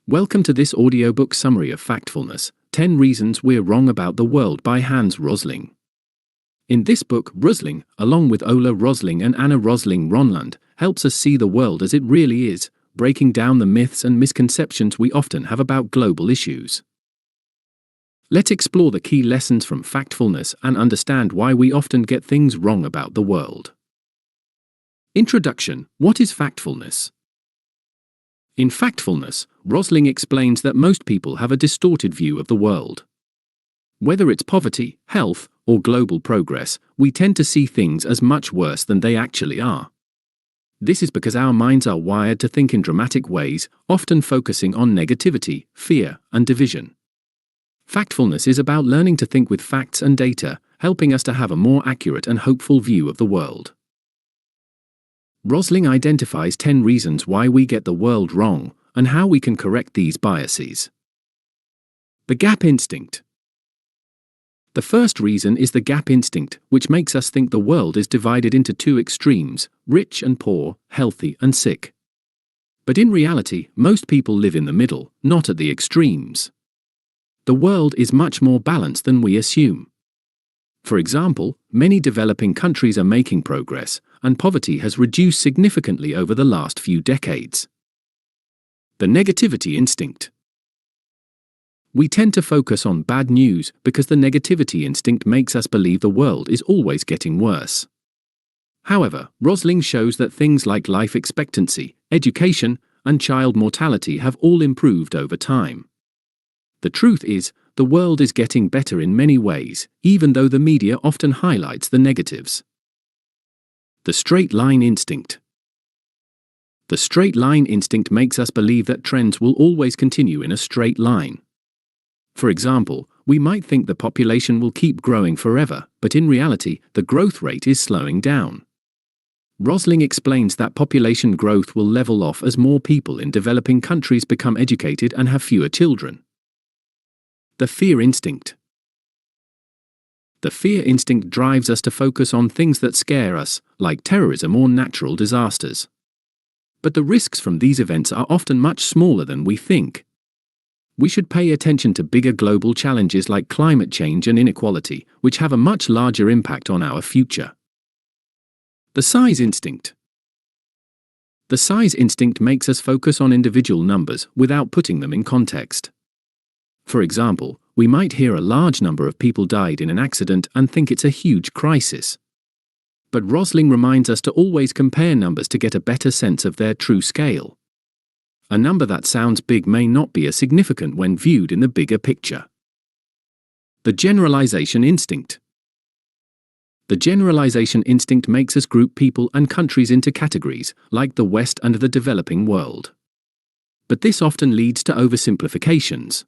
Welcome to this audiobook summary of Factfulness, 10 Reasons We're Wrong About the World by Hans Rosling. In this book, Rosling, along with Ola Rosling and Anna Rosling Rönnlund, helps us see the world as it really is, breaking down the myths and misconceptions we often have about global issues. Let's explore the key lessons from Factfulness and understand why we often get things wrong about the world. Introduction: What is Factfulness? In Factfulness, Rosling explains that most people have a distorted view of the world. Whether it's poverty, health, or global progress, we tend to see things as much worse than they actually are. This is because our minds are wired to think in dramatic ways, often focusing on negativity, fear, and division. Factfulness is about learning to think with facts and data, helping us to have a more accurate and hopeful view of the world. Rosling identifies 10 reasons why we get the world wrong, and how we can correct these biases. The gap instinct. The first reason is the gap instinct, which makes us think the world is divided into two extremes, rich and poor, healthy and sick. But in reality, most people live in the middle, not at the extremes. The world is much more balanced than we assume. For example, many developing countries are making progress, and poverty has reduced significantly over the last few decades. The negativity instinct. We tend to focus on bad news because the negativity instinct makes us believe the world is always getting worse. However, Rosling shows that things like life expectancy, education, and child mortality have all improved over time. The truth is, the world is getting better in many ways, even though the media often highlights the negatives. The straight line instinct. The straight line instinct makes us believe that trends will always continue in a straight line. For example, we might think the population will keep growing forever, but in reality, the growth rate is slowing down. Rosling explains that population growth will level off as more people in developing countries become educated and have fewer children. The fear instinct. The fear instinct drives us to focus on things that scare us, like terrorism or natural disasters. But the risks from these events are often much smaller than we think. We should pay attention to bigger global challenges like climate change and inequality, which have a much larger impact on our future. The size instinct. The size instinct makes us focus on individual numbers without putting them in context. For example, we might hear a large number of people died in an accident and think it's a huge crisis. But Rosling reminds us to always compare numbers to get a better sense of their true scale. A number that sounds big may not be as significant when viewed in the bigger picture. The generalization instinct. The generalization instinct makes us group people and countries into categories, like the West and the developing world. But this often leads to oversimplifications.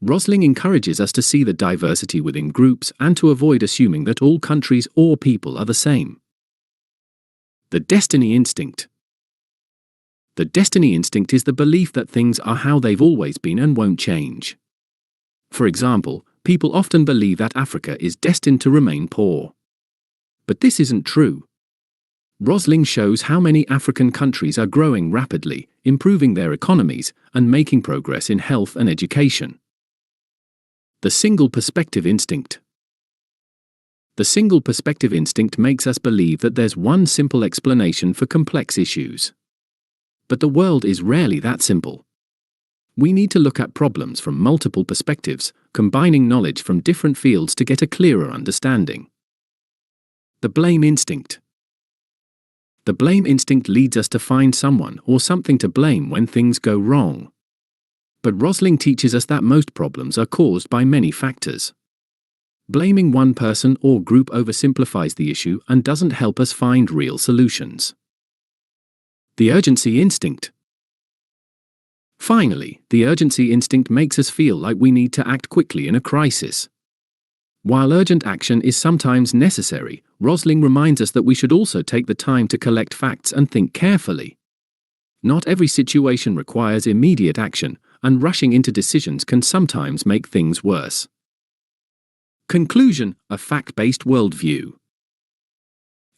Rosling encourages us to see the diversity within groups and to avoid assuming that all countries or people are the same. The destiny instinct. The destiny instinct is the belief that things are how they've always been and won't change. For example, people often believe that Africa is destined to remain poor. But this isn't true. Rosling shows how many African countries are growing rapidly, improving their economies, and making progress in health and education. The single perspective instinct. The single perspective instinct makes us believe that there's one simple explanation for complex issues. But the world is rarely that simple. We need to look at problems from multiple perspectives, combining knowledge from different fields to get a clearer understanding. The blame instinct. The blame instinct leads us to find someone or something to blame when things go wrong. But Rosling teaches us that most problems are caused by many factors. Blaming one person or group oversimplifies the issue and doesn't help us find real solutions. The urgency instinct. Finally, the urgency instinct makes us feel like we need to act quickly in a crisis. While urgent action is sometimes necessary, Rosling reminds us that we should also take the time to collect facts and think carefully. Not every situation requires immediate action, and rushing into decisions can sometimes make things worse. Conclusion: a fact-based worldview.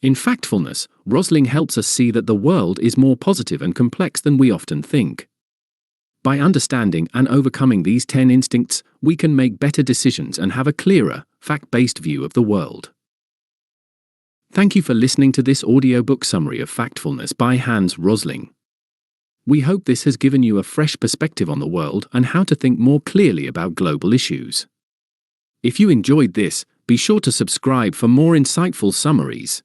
In Factfulness, Rosling helps us see that the world is more positive and complex than we often think. By understanding and overcoming these 10 instincts, we can make better decisions and have a clearer, fact-based view of the world. Thank you for listening to this audiobook summary of Factfulness by Hans Rosling. We hope this has given you a fresh perspective on the world and how to think more clearly about global issues. If you enjoyed this, be sure to subscribe for more insightful summaries.